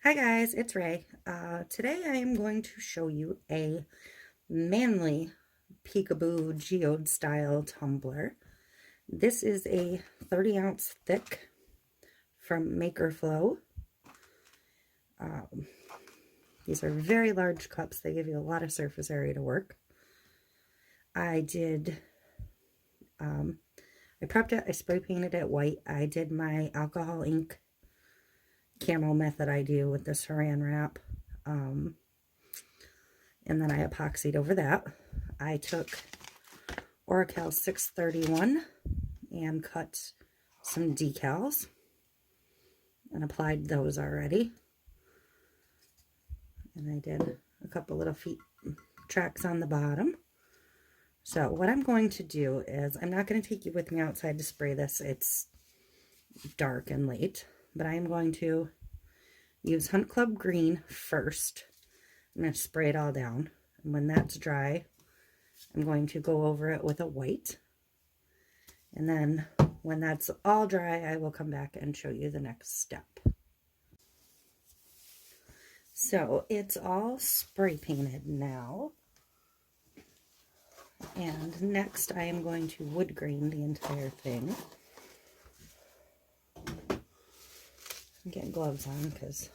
Hi guys, it's Ray. Today I am going to show you a manly peekaboo geode style tumbler. This is a 30-ounce thick from Makerflo. These are very large cups. They give you a lot of surface area to work. I prepped it, I spray painted it white. I did my alcohol ink camo method I do with the saran wrap. And then I epoxied over that. I took Oracal 631 and cut some decals and applied those already. And I did a couple little feet tracks on the bottom. So what I'm going to do is, I'm not going to take you with me outside to spray this. It's dark and late, but I am going to use Hunt Club Green first. I'm going to spray it all down. And when that's dry, I'm going to go over it with a white. And then when that's all dry, I will come back and show you the next step. So it's all spray painted now. And next I am going to wood grain the entire thing. I'm getting gloves on because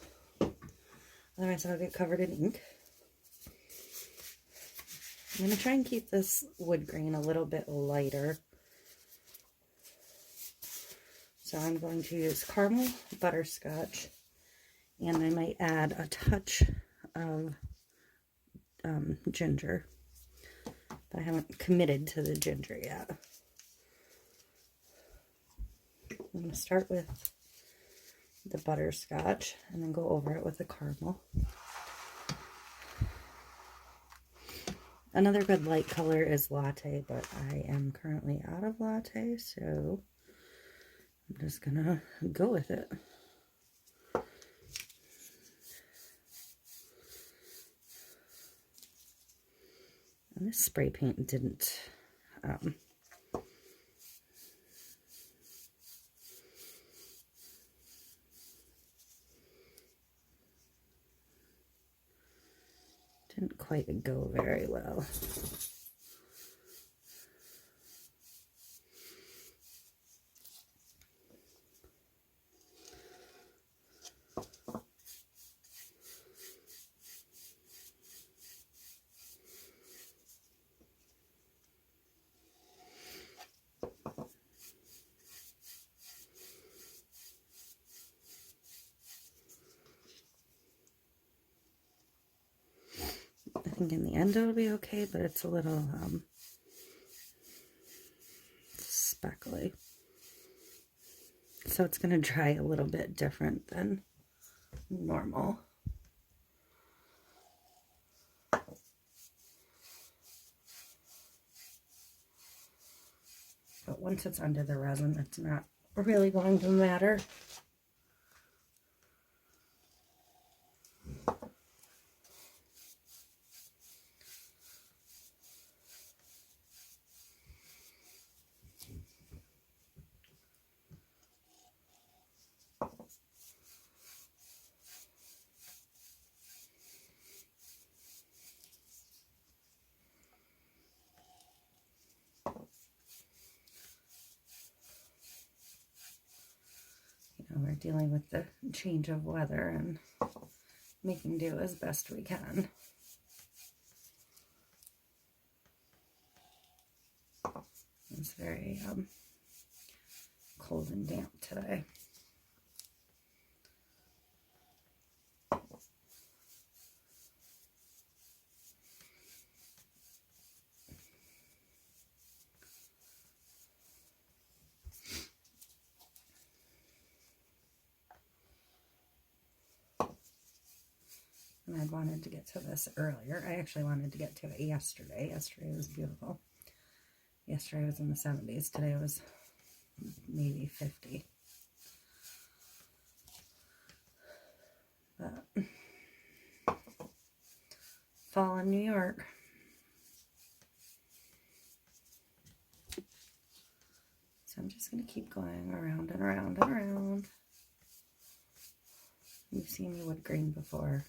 otherwise I'll get covered in ink. I'm going to try and keep this wood grain a little bit lighter. So I'm going to use caramel butterscotch, and I might add a touch of ginger, but I haven't committed to the ginger yet. I'm going to start with the butterscotch and then go over it with the caramel. Another good light color is latte, but I am currently out of latte, so I'm just gonna go with it. And this spray paint didn't quite go very well. I think in the end it'll be okay, but it's a little speckly. So it's going to dry a little bit different than normal. But once it's under the resin, it's not really going to matter. We're dealing with the change of weather and making do as best we can. It's very cold and damp today. And I wanted to get to this earlier. I actually wanted to get to it yesterday. Yesterday was beautiful. Yesterday was in the 70s. Today was maybe 50. But fall in New York. So I'm just going to keep going around and around and around. You've seen me wood grain before.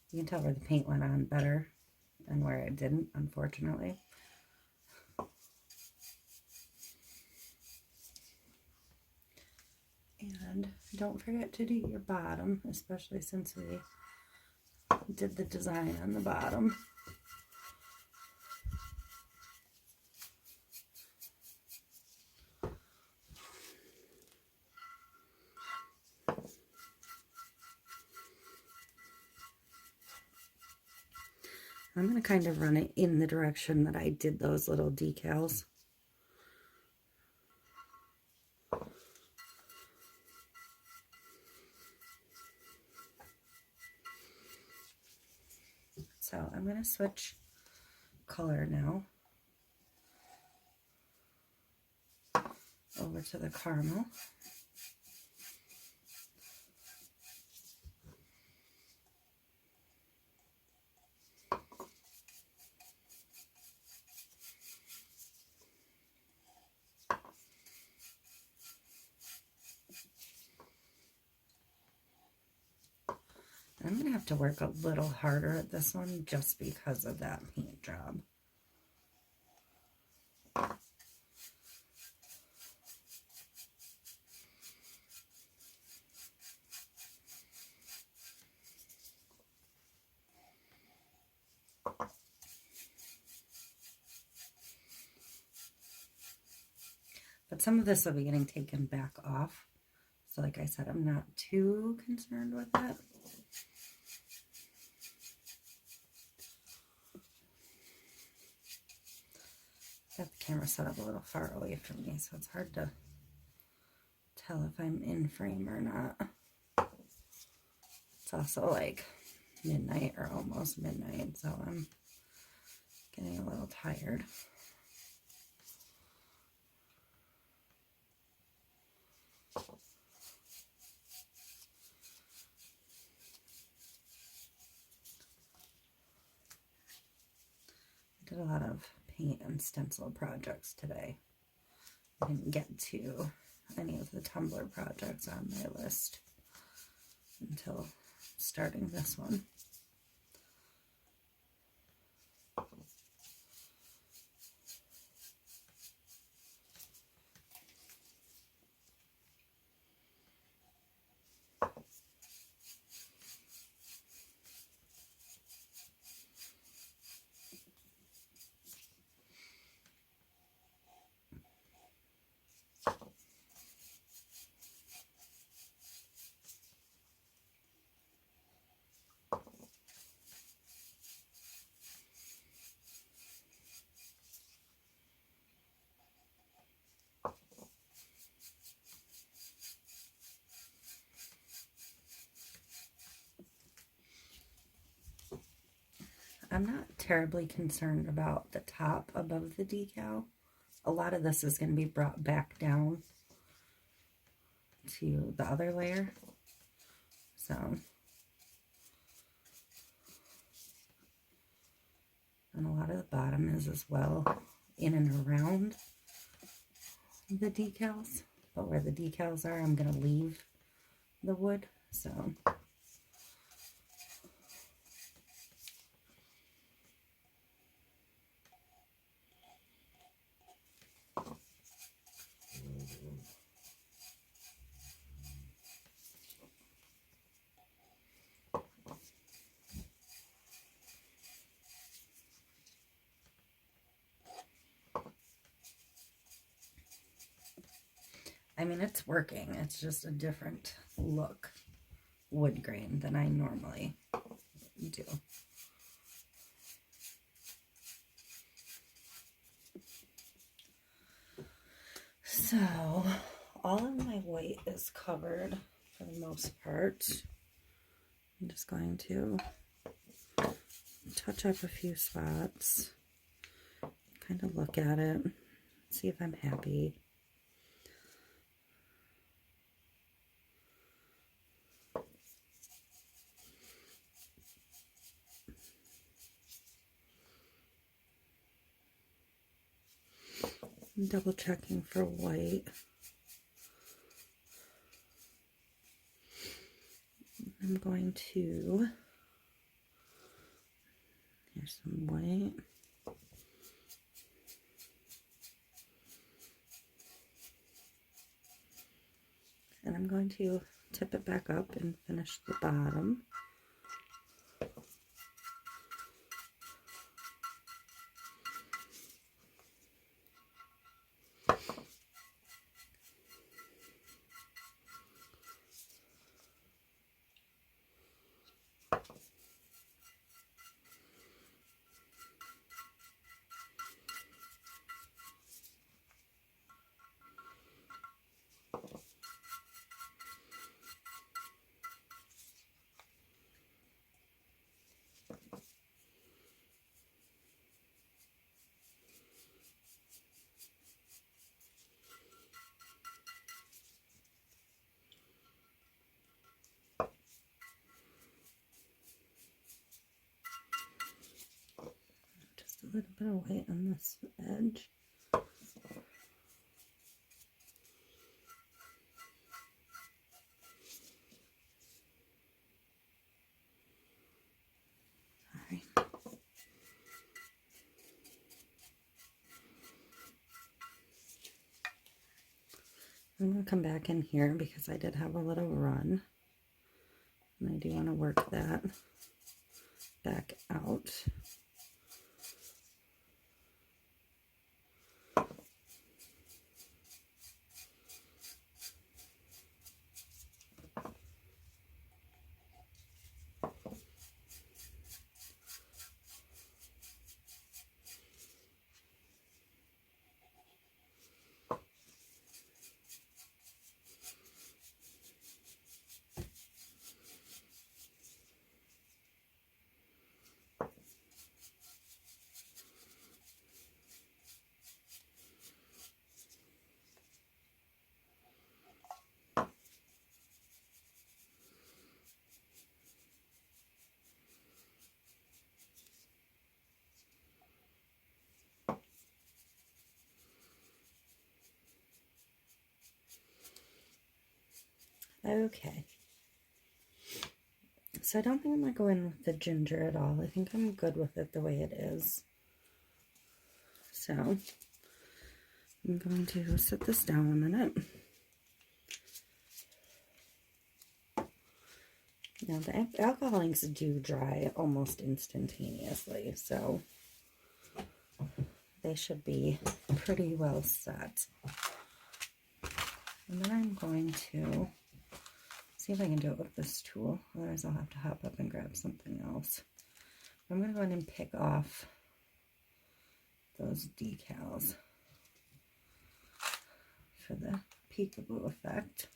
You can tell where the paint went on better and where it didn't, unfortunately. And don't forget to do your bottom, especially since we did the design on the bottom. I'm going to kind of run it in the direction that I did those little decals. So I'm going to switch color now over to the caramel. I'm going to have to work a little harder at this one just because of that paint job. But some of this will be getting taken back off. So like I said, I'm not too concerned with that. Got the camera set up a little far away from me, so it's hard to tell if I'm in frame or not. It's also like midnight or almost midnight, so I'm getting a little tired. I did a lot of paint and stencil projects today. I didn't get to any of the Tumbler projects on my list until starting this one. I'm not terribly concerned about the top above the decal. A lot of this is going to be brought back down to the other layer. So, and a lot of the bottom is as well in and around the decals. But where the decals are, I'm going to leave the wood. So, I mean, it's working. It's just a different look wood grain than I normally do. So, all of my white is covered for the most part. I'm just going to touch up a few spots, kind of look at it, see if I'm happy. I'm double checking for white. I'm going to, here's some white. And I'm going to tip it back up and finish the bottom. Just a little bit of white on this edge. I'm going to come back in here because I did have a little run, and I do want to work that back out. Okay, so I don't think I'm going to go in with the ginger at all. I think I'm good with it the way it is. So I'm going to set this down a minute. Now the alcohol inks do dry almost instantaneously, so they should be pretty well set. And then I'm going to see if I can do it with this tool, otherwise I'll have to hop up and grab something else. I'm going to go ahead and pick off those decals for the peekaboo effect.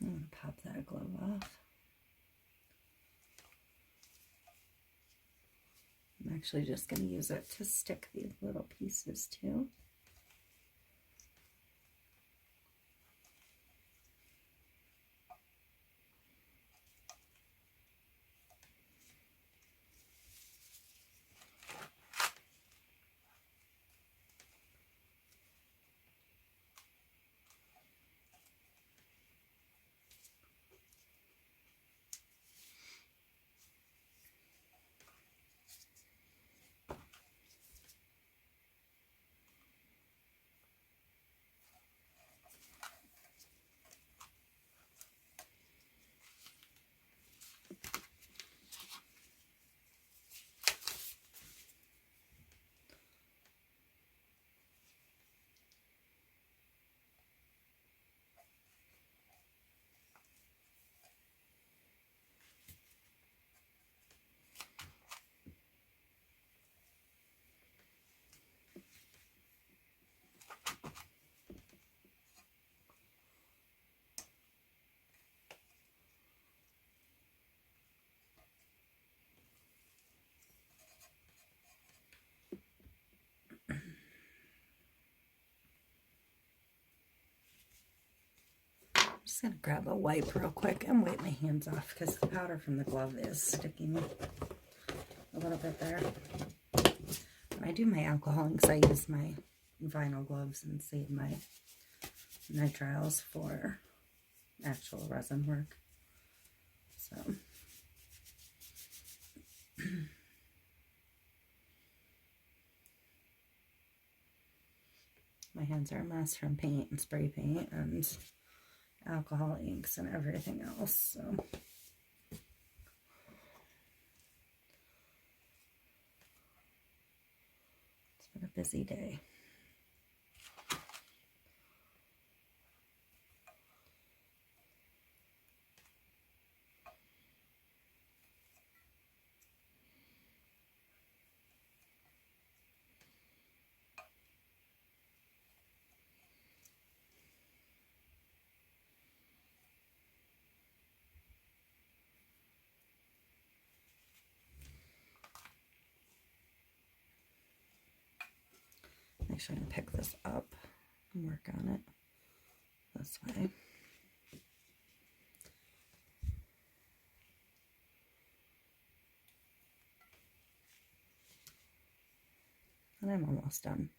I'm going to pop that glove off. I'm actually just going to use it to stick these little pieces too. Just gonna grab a wipe real quick and wipe my hands off because the powder from the glove is sticking a little bit there. When I do my alcohol inks, I use my vinyl gloves and save my nitriles for actual resin work. So my hands are a mess from paint and spray paint and alcohol inks and everything else. So it's been a busy day. Actually, I'm going to pick this up and work on it this way. And I'm almost done.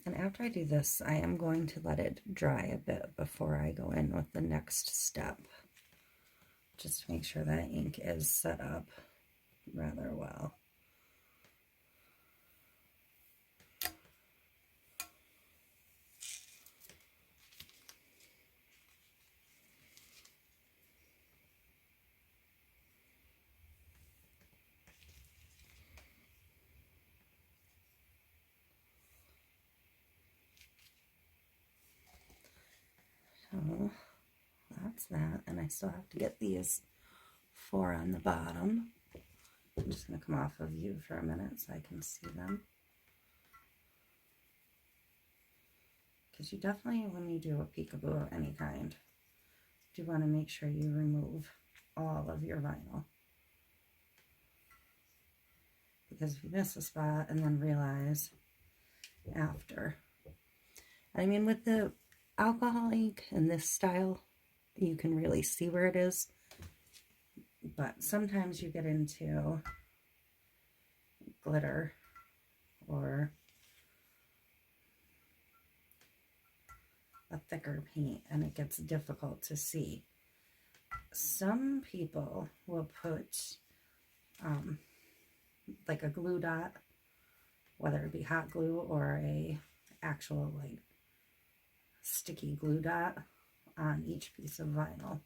And after I do this, I am going to let it dry a bit before I go in with the next step. Just to make sure that ink is set up rather well. So that's that, and I still have to get these 4 on the bottom. I'm just going to come off of view for a minute so I can see them. Because you definitely, when you do a peekaboo of any kind, do want to make sure you remove all of your vinyl. Because if you miss a spot and then realize after. I mean, with the alcohol ink in this style, you can really see where it is. But sometimes you get into glitter or a thicker paint and it gets difficult to see. Some people will put like a glue dot, whether it be hot glue or a actual like sticky glue dot on each piece of vinyl.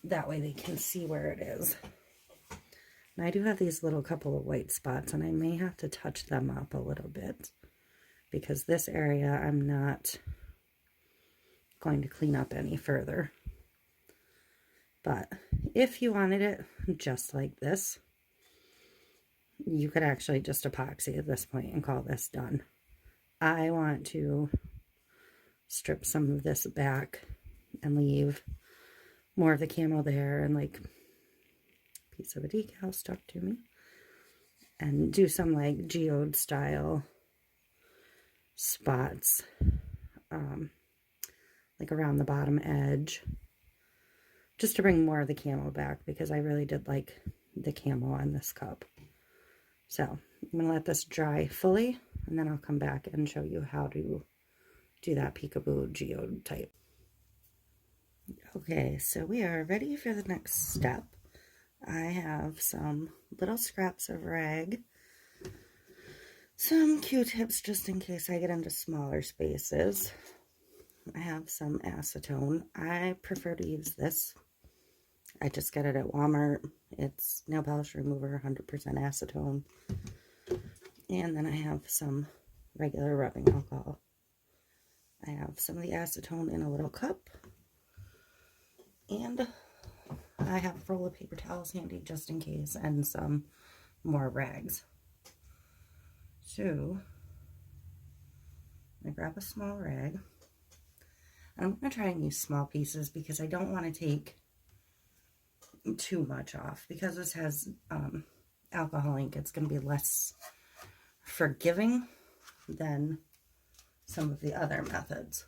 That way they can see where it is. And I do have these little couple of white spots and I may have to touch them up a little bit because this area I'm not going to clean up any further. But if you wanted it just like this, you could actually just epoxy at this point and call this done. I want to strip some of this back and leave more of the camo there and like a piece of a decal stuck to me and do some like geode style spots like around the bottom edge just to bring more of the camo back because I really did like the camo on this cup. So I'm going to let this dry fully and then I'll come back and show you how to do that peekaboo geode type. Okay, so we are ready for the next step. I have some little scraps of rag, some Q-tips just in case I get into smaller spaces. I have some acetone. I prefer to use this. I just get it at Walmart. It's nail polish remover, 100% acetone. And then I have some regular rubbing alcohol. I have some of the acetone in a little cup. And I have a roll of paper towels handy just in case and some more rags. So I grab a small rag. I'm going to try and use small pieces because I don't want to take too much off. Because this has alcohol ink, it's going to be less forgiving than some of the other methods.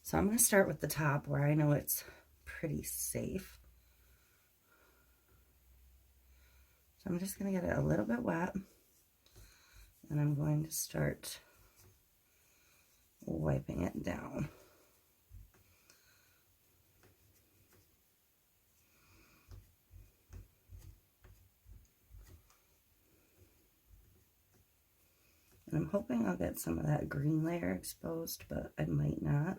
So I'm going to start with the top where I know it's pretty safe. So I'm just going to get it a little bit wet, and I'm going to start wiping it down. And I'm hoping I'll get some of that green layer exposed, but I might not.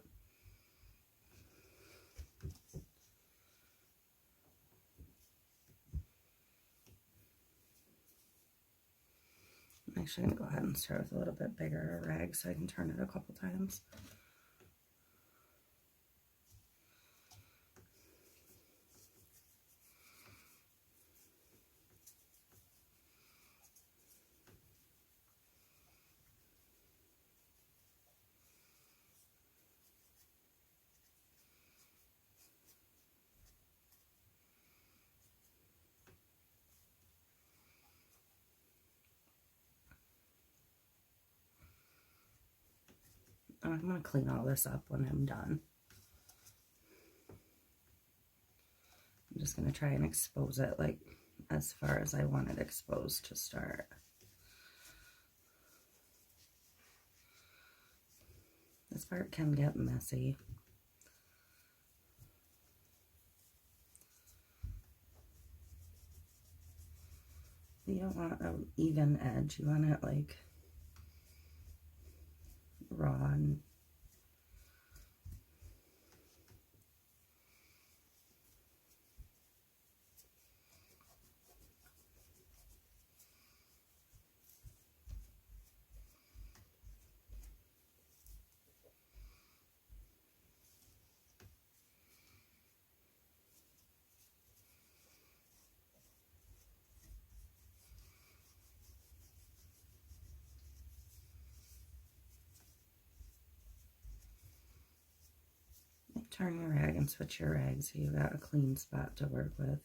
I'm actually going to go ahead and start with a little bit bigger rag so I can turn it a couple times. I'm going to clean all this up when I'm done. I'm just going to try and expose it like as far as I want it exposed to start. This part can get messy. You don't want an even edge, you want it like raw and turn your rag and switch your rag so you've got a clean spot to work with.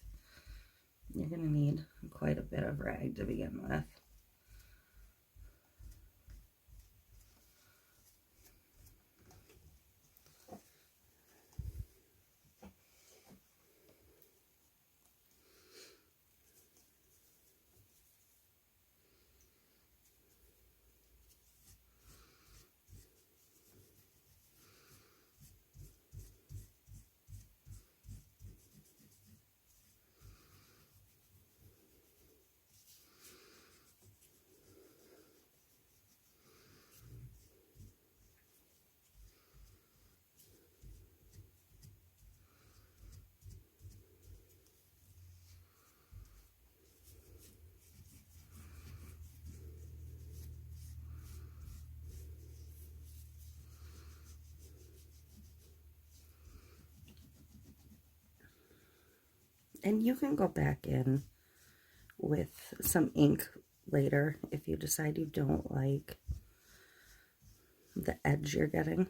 You're going to need quite a bit of rag to begin with. And you can go back in with some ink later if you decide you don't like the edge you're getting.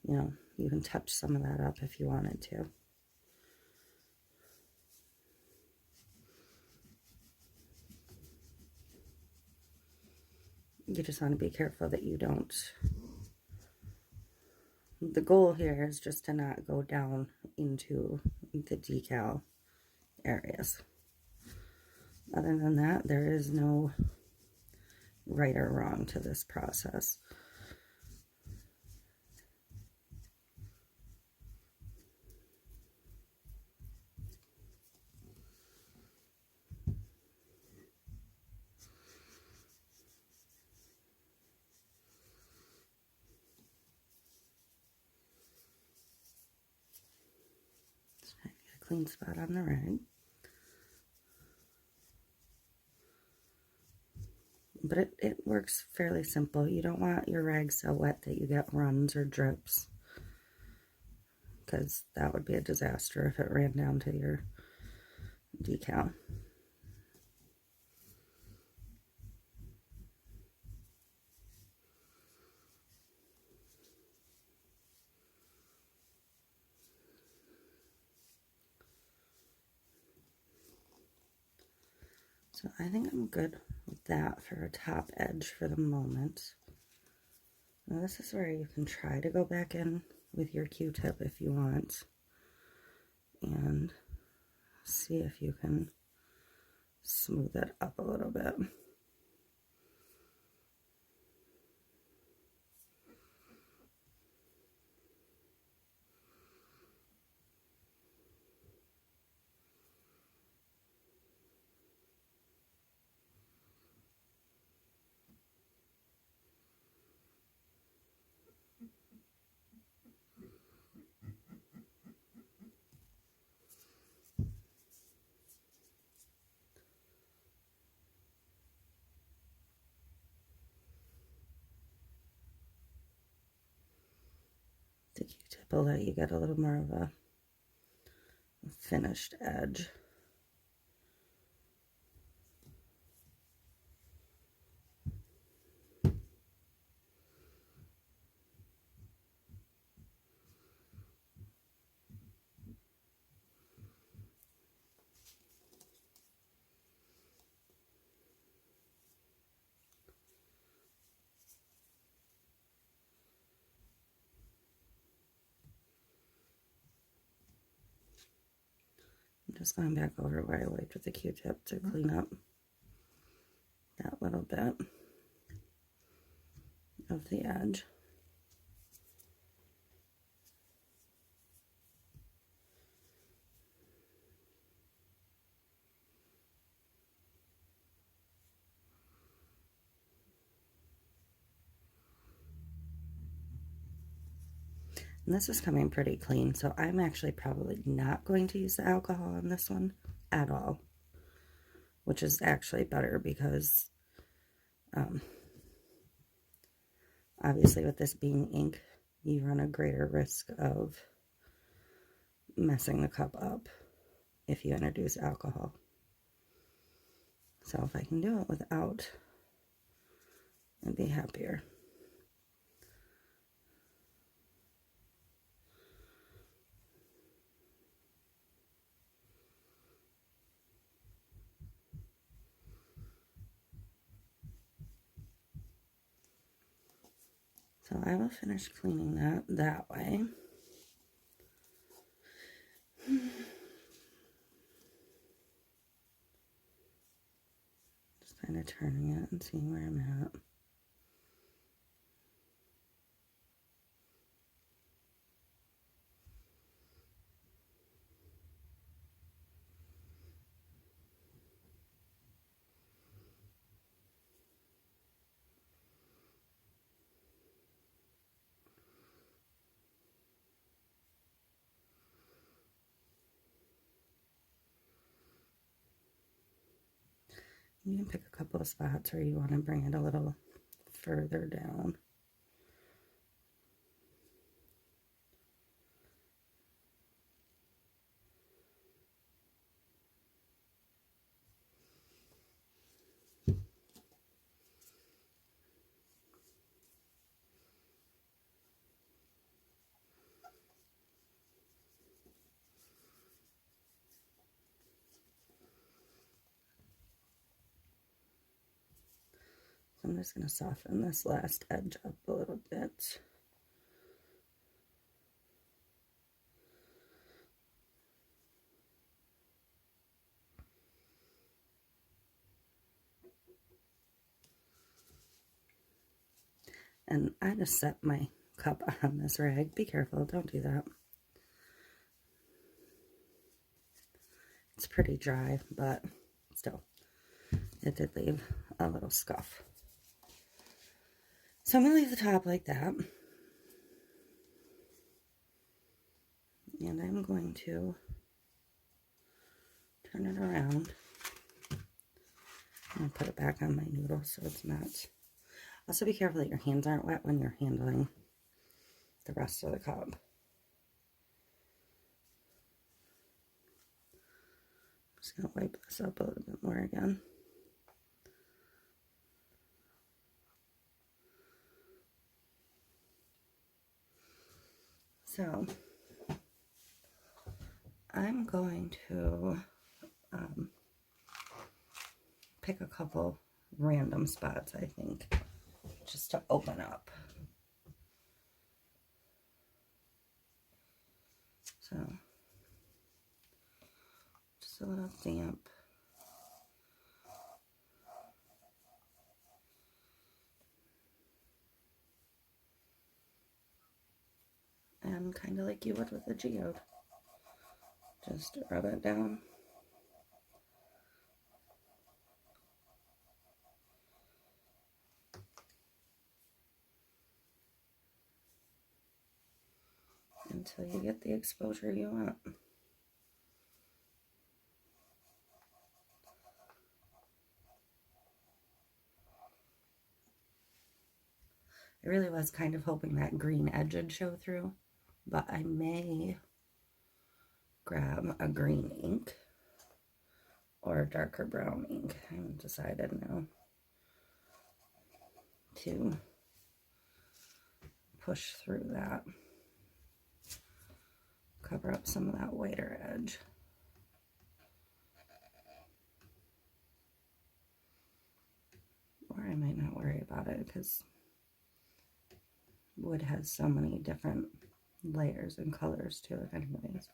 You know, you can touch some of that up if you wanted to. You just want to be careful that you don't. The goal here is just to not go down into the decal areas. Other than that, there is no right or wrong to this process. Just trying to get a clean spot on the rag. But it works fairly simple. You don't want your rag so wet that you get runs or drips, because that would be a disaster if it ran down to your decal. So I think I'm good with that for a top edge for the moment. Now this is where you can try to go back in with your Q-tip if you want and see if you can smooth it up a little bit. The Q-tip will let you get a little more of a finished edge. I'm just going back over where I wiped with the Q-tip to clean up that little bit of the edge. And this is coming pretty clean, so I'm actually probably not going to use the alcohol on this one at all, which is actually better because obviously with this being ink, you run a greater risk of messing the cup up if you introduce alcohol. So if I can do it without, I'd be happier. So I will finish cleaning that way. Just kind of turning it and seeing where I'm at. You can pick a couple of spots where you want to bring it a little further down. So I'm just going to soften this last edge up a little bit. And I just set my cup on this rag. Be careful, don't do that. It's pretty dry, but still, it did leave a little scuff. So I'm going to leave the top like that. And I'm going to turn it around and put it back on my noodle so it's not. Also be careful that your hands aren't wet when you're handling the rest of the cup. I'm just going to wipe this up a little bit more again. So I'm going to pick a couple random spots, I think, just to open up. Just a little damp. And kind of like you would with a geode. Just rub it down. Until you get the exposure you want. I really was kind of hoping that green edge would show through, but I may grab a green ink or a darker brown ink. I haven't decided now to push through that. Cover up some of that whiter edge. Or I might not worry about it because wood has so many different layers and colors to it anyways.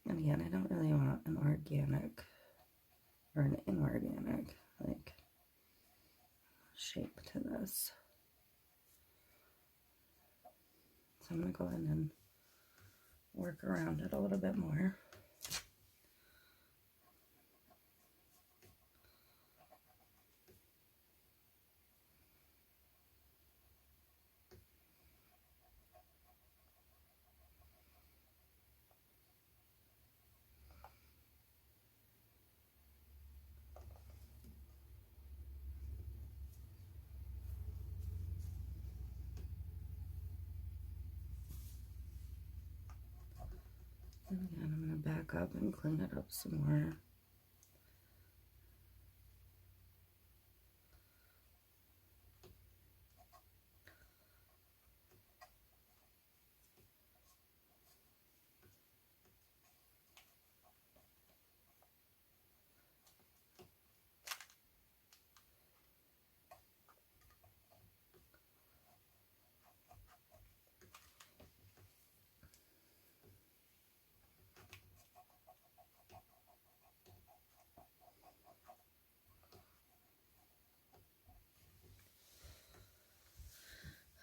And again, I don't really want an organic or an inorganic like shape to this. So I'm going to go in and work around it a little bit more. And again, I'm going to back up and clean it up some more.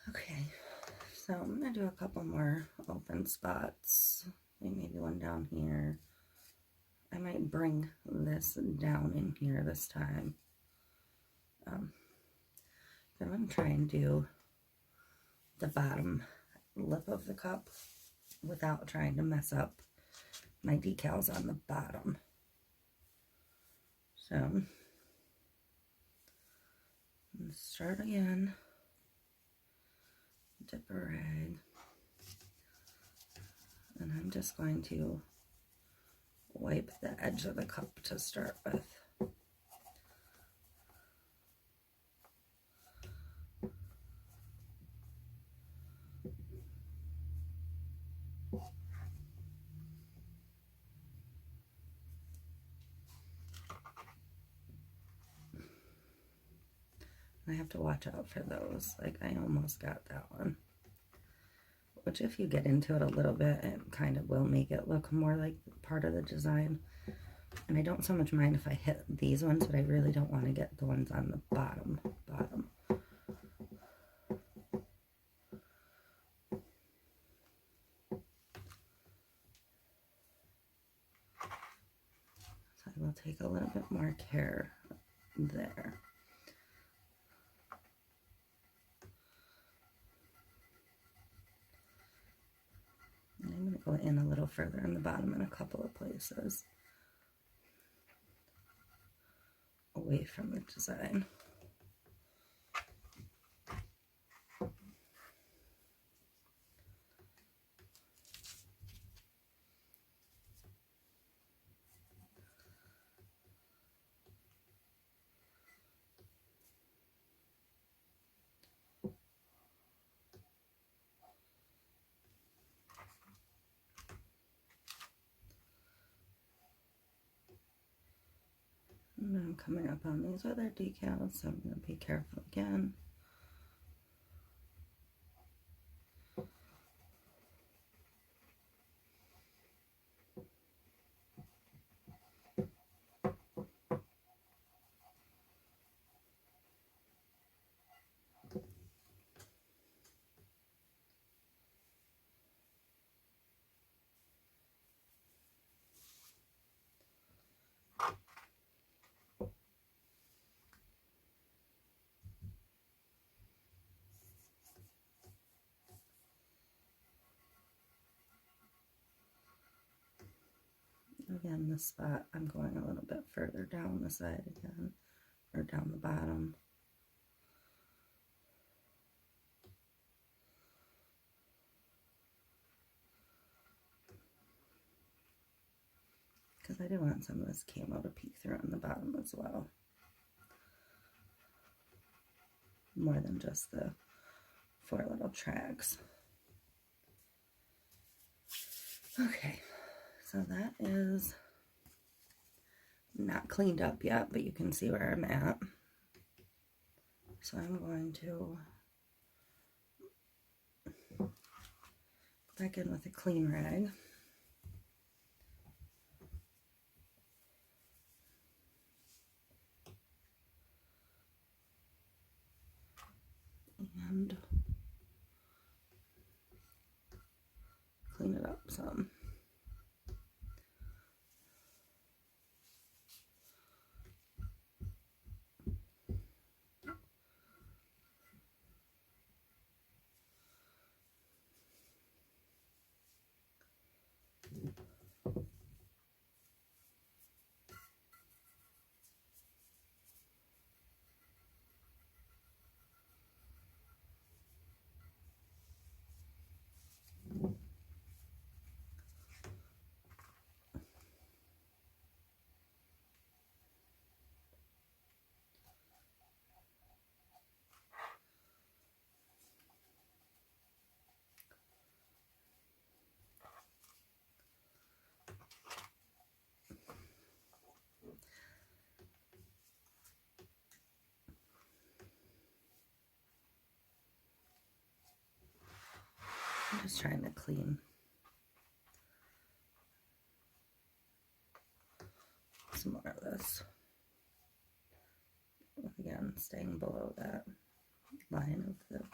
Okay, so I'm going to do a couple more open spots. Maybe one down here. I might bring this down in here this time. I'm going to try and do the bottom lip of the cup without trying to mess up my decals on the bottom. So, let's start again. Dip a rag, and I'm just going to wipe the edge of the cup to start with. I have to watch out for those. Like, I almost got that one. Which, if you get into it a little bit, it kind of will make it look more like part of the design. And I don't so much mind if I hit these ones, but I really don't want to get the ones on the bottom. So I will take a little bit more care there. And I'm going to go in a little further in the bottom in a couple of places, away from the design. And I'm coming up on these other decals, so I'm going to be careful again. Again, this spot, I'm going a little bit further down the side again, or down the bottom. Because I do want some of this camo to peek through on the bottom as well. More than just the 4 little tracks. Okay, so that is not cleaned up yet, but you can see where I'm at. So I'm going to go back in with a clean rag. And clean it up some. I'm just trying to clean some more of this. Again, staying below that line of the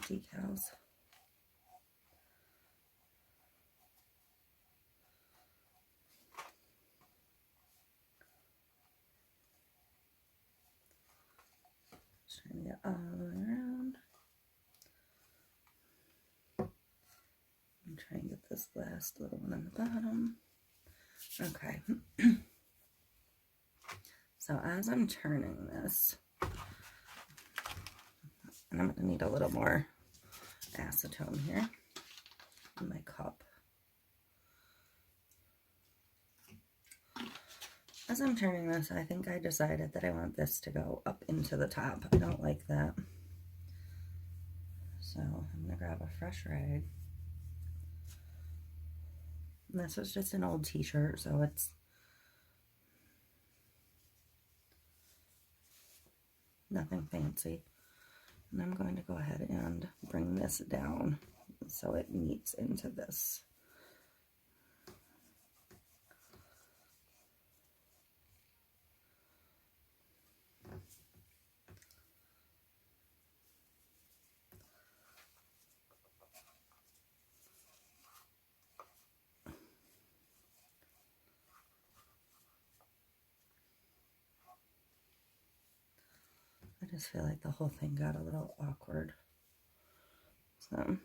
decals. Just trying to get all the way around. I'm trying to get this last little one on the bottom. Okay. So as I'm turning this, and I'm going to need a little more acetone here in my cup. As I'm turning this, I think I decided that I want this to go up into the top. I don't like that. So I'm going to grab a fresh rag. And this was just an old t-shirt, so it's nothing fancy. And I'm going to go ahead and bring this down so it meets into this. I just feel like the whole thing got a little awkward. So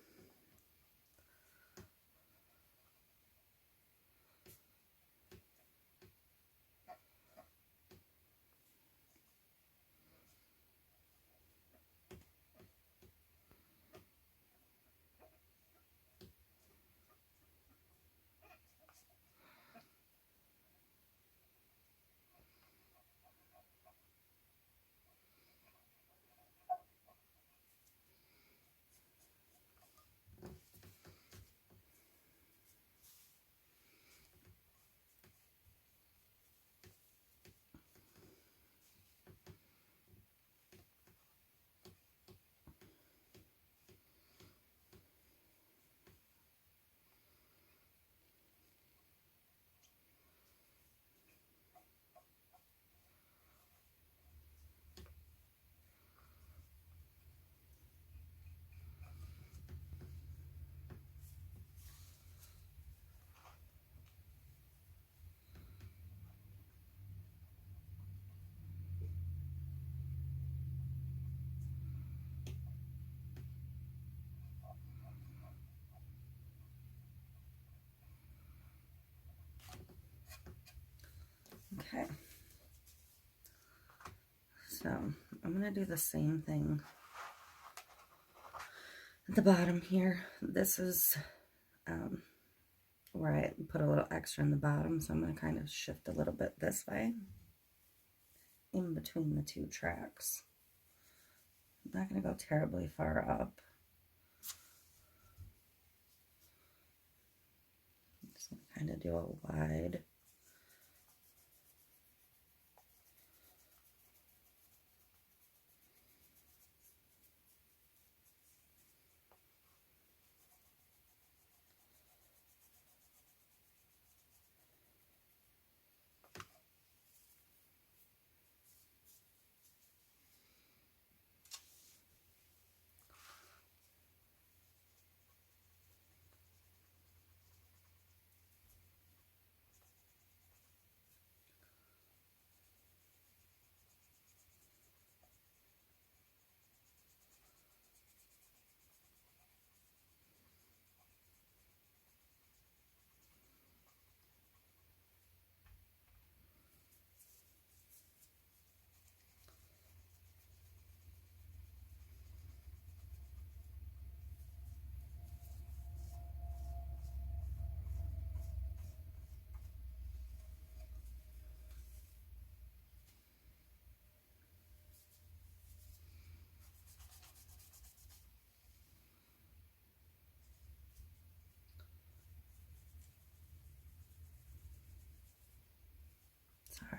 Okay. So I'm going to do the same thing at the bottom here. This is where I put a little extra in the bottom, so I'm going to kind of shift a little bit this way in between the two tracks. I'm not going to go terribly far up. Just going to kind of do a wide.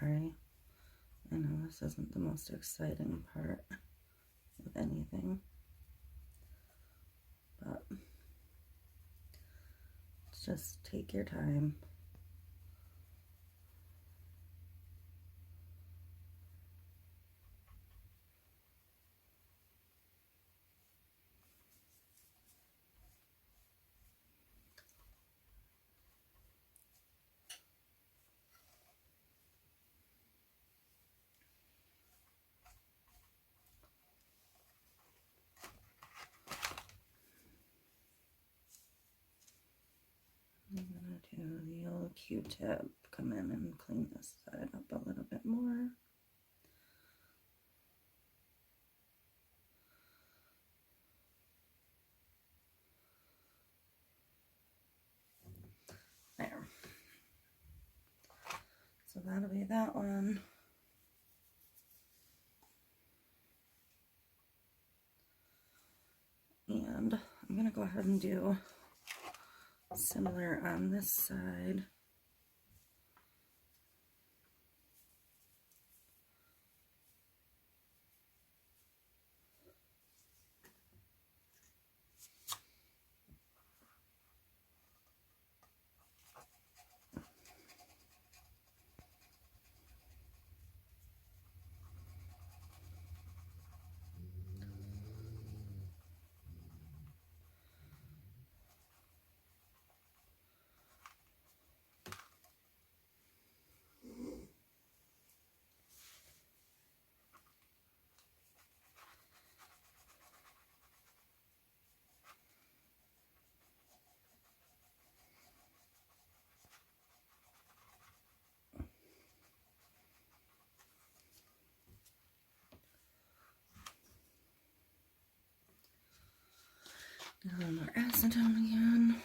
Sorry, I know this isn't the most exciting part of anything, but just take your time. I'm going to do the old Q-tip, come in and clean this side up a little bit more. There. So that'll be that one. And I'm going to go ahead and do similar on this side. Get a little more acetone again.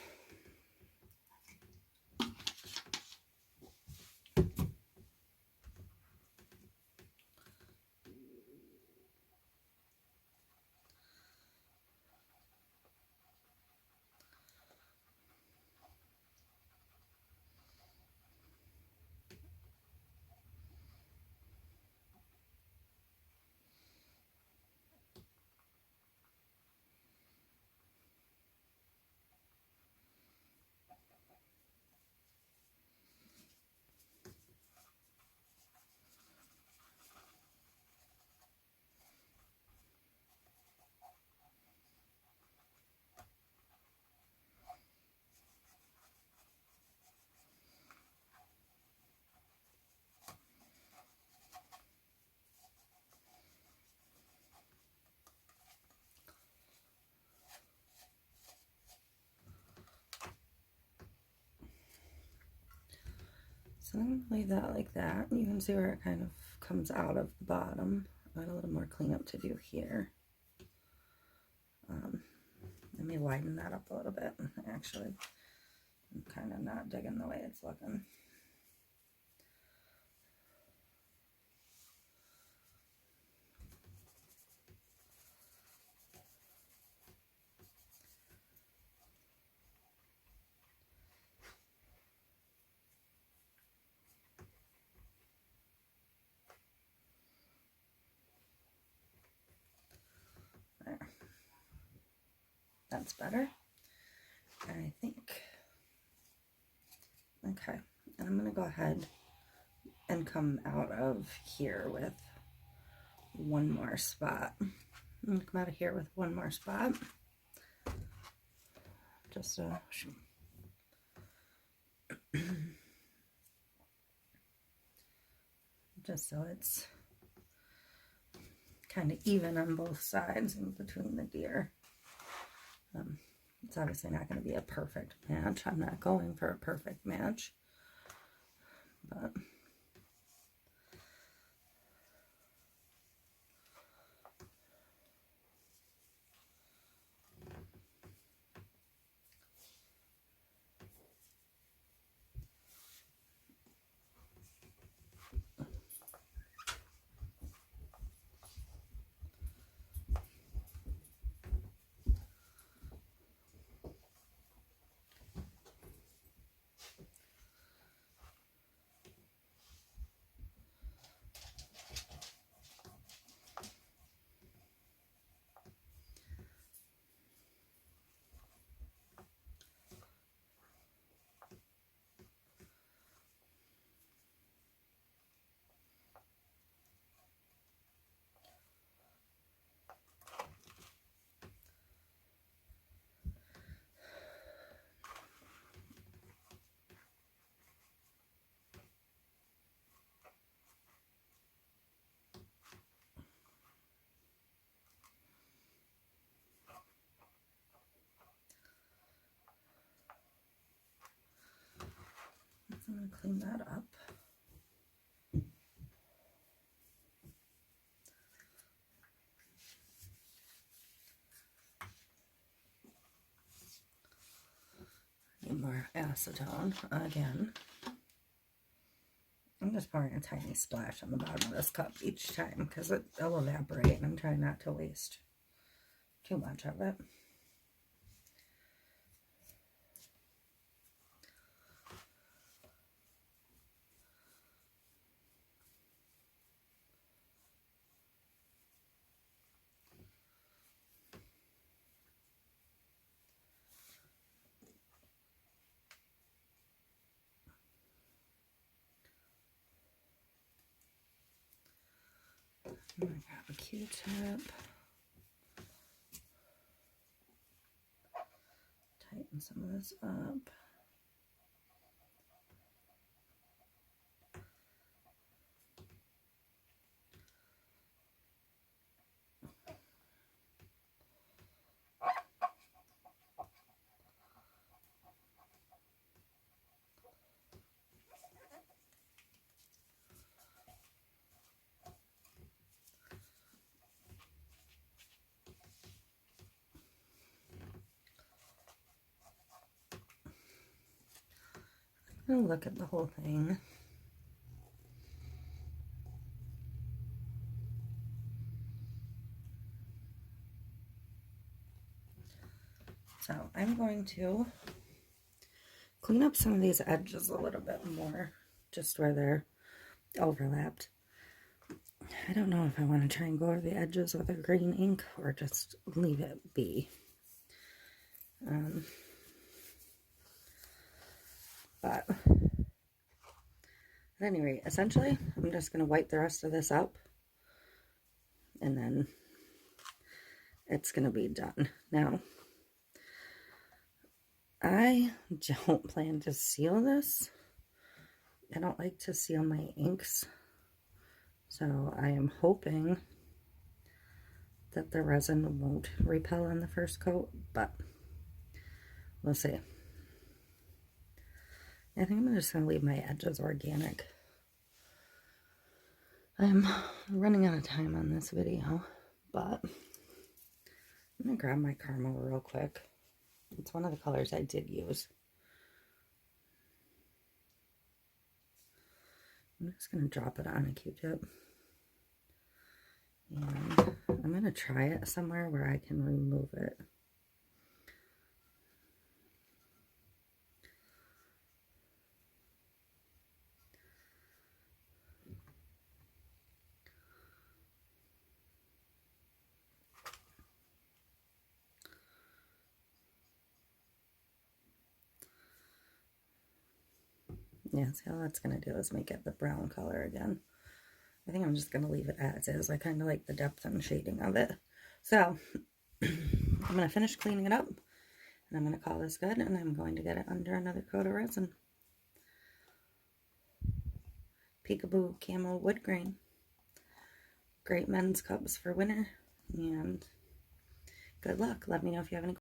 So I'm going to leave that like that. You can see where it kind of comes out of the bottom. I got a little more cleanup to do here. Let me widen that up a little bit. Actually, I'm kind of not digging the way it's looking. There. That's better, I think. Okay, and I'm going to go ahead and come out of here with one more spot. I'm going to come out of here with one more spot. Just just so it's kind of even on both sides and between the deer. It's obviously not going to be a perfect match. I'm not going for a perfect match, but I'm going to clean that up. Need more acetone again. I'm just pouring a tiny splash on the bottom of this cup each time because it'll evaporate, and I'm trying not to waste too much of it. I'm going to grab a Q-tip, tighten some of this up. I'm going to look at the whole thing. So I'm going to clean up some of these edges a little bit more, just where they're overlapped. I don't know if I want to try and go over the edges with a green ink or just leave it be. But at any rate, essentially, I'm just going to wipe the rest of this up, and then it's going to be done. Now, I don't plan to seal this. I don't like to seal my inks, so I am hoping that the resin won't repel on the first coat, but we'll see. I think I'm just going to leave my edges organic. I'm running out of time on this video, but I'm going to grab my Camo real quick. It's one of the colors I did use. I'm just going to drop it on a Q-tip. And I'm going to try it somewhere where I can remove it. Yeah, see all that's going to do is make it the brown color again. I think I'm just going to leave it as is. I kind of like the depth and shading of it. So, I'm going to finish cleaning it up. And I'm going to call this good. And I'm going to get it under another coat of resin. Peekaboo Camo Woodgrain. Great men's cups for winter. And good luck. Let me know if you have any questions.